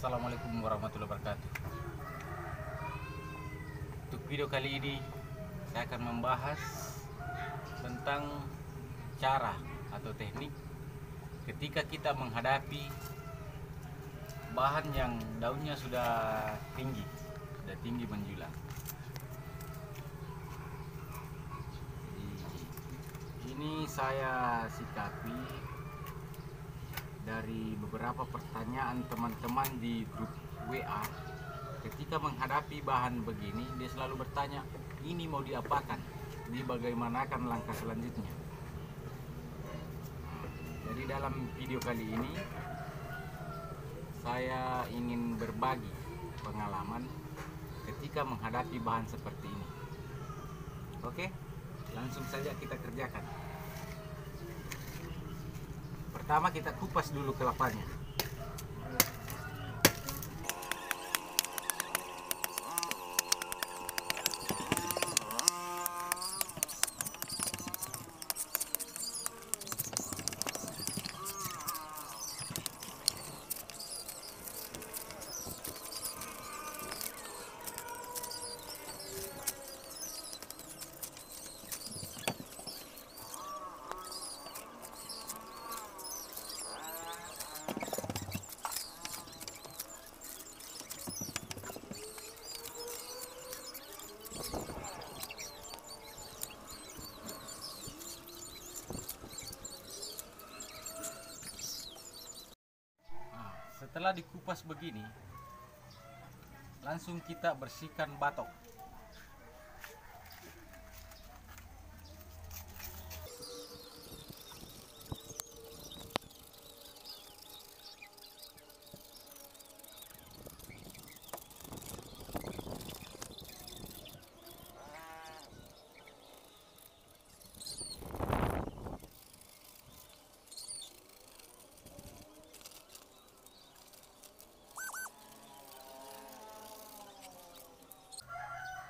Assalamualaikum warahmatullahi wabarakatuh. Untuk video kali ini saya akan membahas tentang cara atau teknik ketika kita menghadapi bahan yang daunnya sudah tinggi menjulang. Ini saya sikapi dari beberapa pertanyaan teman-teman di grup WA. Ketika menghadapi bahan begini, dia selalu bertanya, ini mau diapakan? Ini bagaimanakan langkah selanjutnya? Jadi dalam video kali ini saya ingin berbagi pengalaman ketika menghadapi bahan seperti ini. Oke, langsung saja kita kerjakan. Pertama kita kupas dulu kelapanya. Setelah dikupas begini, langsung kita bersihkan batok.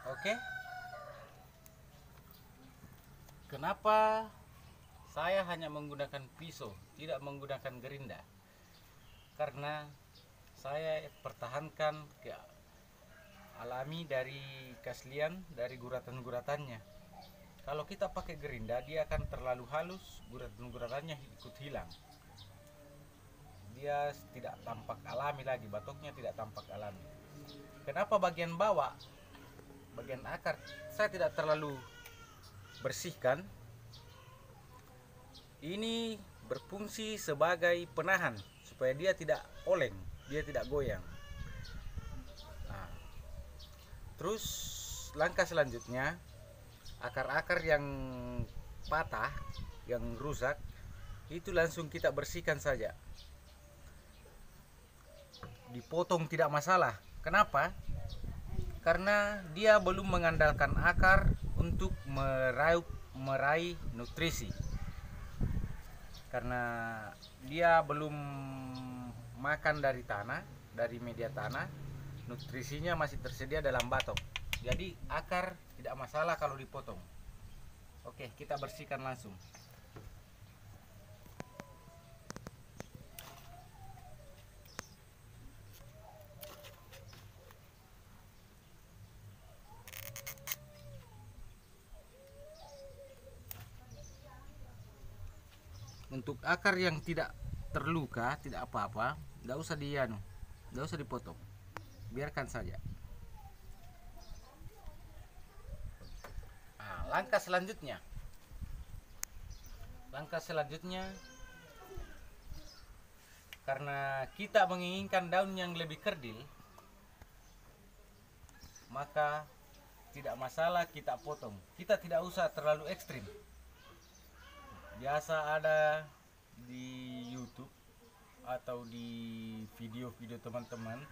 Oke. Kenapa saya hanya menggunakan pisau, tidak menggunakan gerinda? Karena saya pertahankan alami dari keaslian dari guratan-guratannya. Kalau kita pakai gerinda, dia akan terlalu halus, guratan-guratannya ikut hilang. Dia tidak tampak alami lagi, batoknya tidak tampak alami. Kenapa bagian bawah, bagian akar saya tidak terlalu bersihkan? Ini berfungsi sebagai penahan supaya dia tidak oleng, dia tidak goyang. Nah, terus langkah selanjutnya, akar-akar yang patah, yang rusak, itu langsung kita bersihkan saja. Dipotong tidak masalah. Kenapa? Karena dia belum mengandalkan akar untuk meraih nutrisi. Karena dia belum makan dari tanah, dari media tanah, nutrisinya masih tersedia dalam batok. Jadi akar tidak masalah kalau dipotong. Oke, kita bersihkan langsung. Untuk akar yang tidak terluka, tidak apa-apa, tidak usah tidak usah dipotong, biarkan saja. Nah, langkah selanjutnya, karena kita menginginkan daun yang lebih kerdil, maka tidak masalah kita potong. Kita tidak usah terlalu ekstrim. Biasa ada di YouTube atau di video-video teman-teman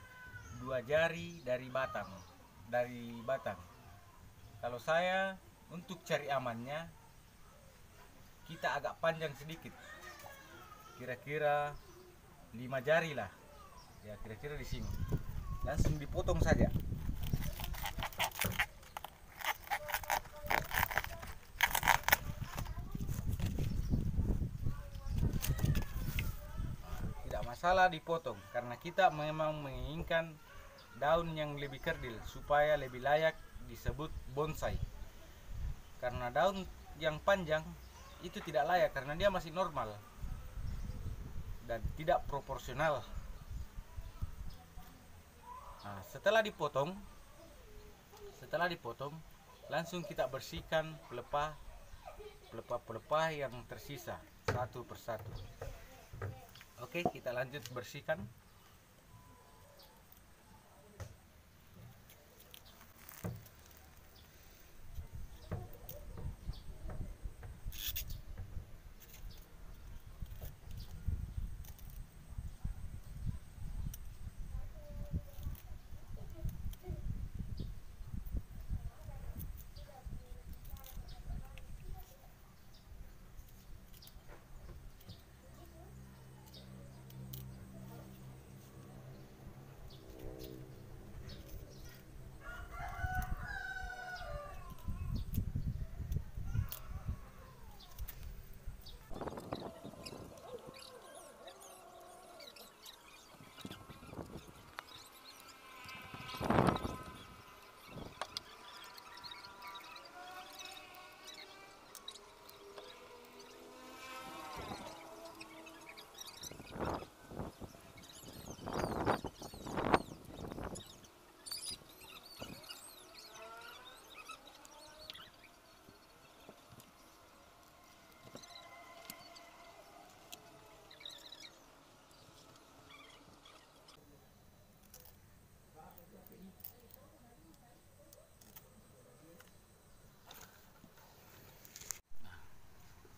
2 jari dari batang. Kalau saya untuk cari amannya, kita agak panjang sedikit, kira-kira 5 jari lah, ya kira-kira di sini. Langsung dipotong saja. masalah dipotong karena kita memang menginginkan daun yang lebih kerdil supaya lebih layak disebut bonsai. Karena daun yang panjang itu tidak layak karena dia masih normal dan tidak proporsional. Nah, setelah dipotong langsung kita bersihkan pelepah yang tersisa satu persatu. Oke, kita lanjut bersihkan.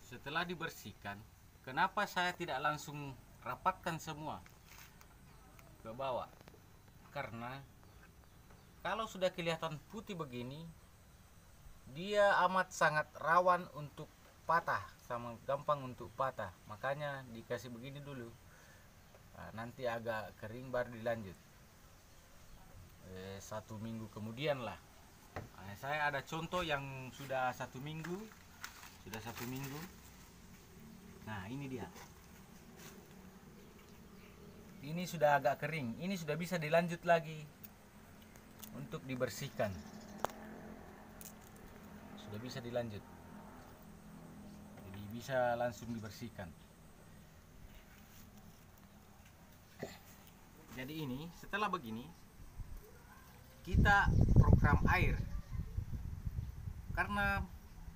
Setelah dibersihkan, kenapa saya tidak langsung rapatkan semua ke bawah? Karena kalau sudah kelihatan putih begini, dia amat sangat rawan untuk patah, sama gampang untuk patah. Makanya dikasih begini dulu. Nah, nanti agak kering baru dilanjut. 1 minggu kemudian lah. Nah, saya ada contoh yang sudah 1 minggu. Nah, ini dia. Ini sudah agak kering. Ini sudah bisa dilanjut lagi untuk dibersihkan. Sudah bisa dilanjut. Jadi bisa langsung dibersihkan. Jadi ini setelah begini kita program air. Karena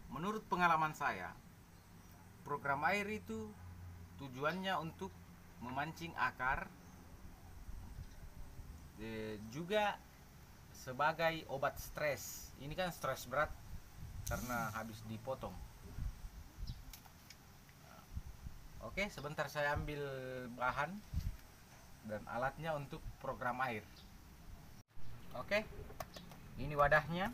menurut pengalaman saya, program air itu tujuannya untuk memancing akar, juga sebagai obat stres. Ini kan stres berat karena habis dipotong. Oke, sebentar saya ambil bahan dan alatnya untuk program air. Oke, ini wadahnya.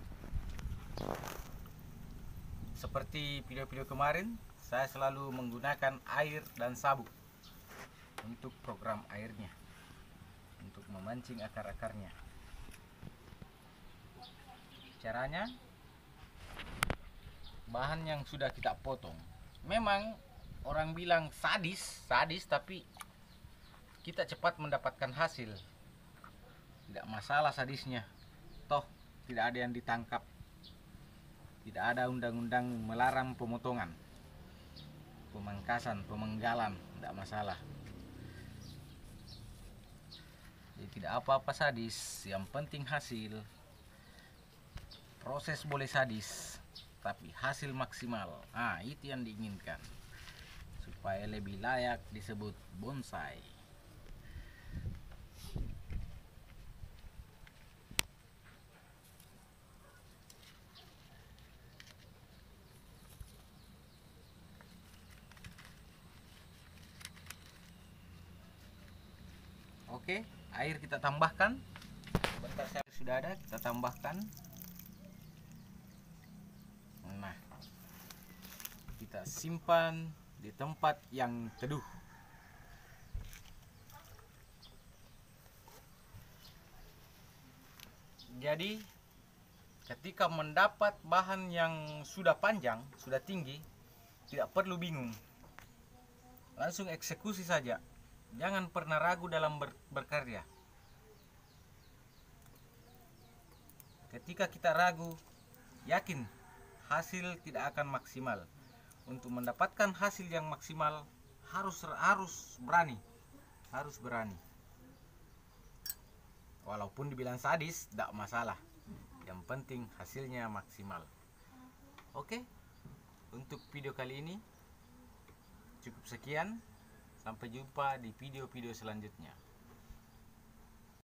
Seperti video-video kemarin, saya selalu menggunakan air dan sabuk untuk program airnya, untuk memancing akar-akarnya. Caranya, bahan yang sudah kita potong. Memang orang bilang sadis, tapi kita cepat mendapatkan hasil. Tidak masalah sadisnya. Toh tidak ada yang ditangkap. Tidak ada undang-undang melarang pemotongan, pemangkasan, pemenggalan, tidak masalah. Jadi tidak apa-apa sadis, yang penting hasil. Proses boleh sadis, tapi hasil maksimal. Ah, itu yang diinginkan. Supaya lebih layak disebut bonsai. Oke, air kita tambahkan. Sebentar, saya sudah ada, kita tambahkan. Nah, kita simpan di tempat yang teduh. Jadi ketika mendapat bahan yang sudah panjang, sudah tinggi, tidak perlu bingung, langsung eksekusi saja. Jangan pernah ragu dalam berkarya. Ketika kita ragu, yakin hasil tidak akan maksimal. Untuk mendapatkan hasil yang maksimal harus berani. Harus berani. Walaupun dibilang sadis, tidak masalah. Yang penting hasilnya maksimal. Oke, untuk video kali ini cukup sekian. Sampai jumpa di video-video selanjutnya.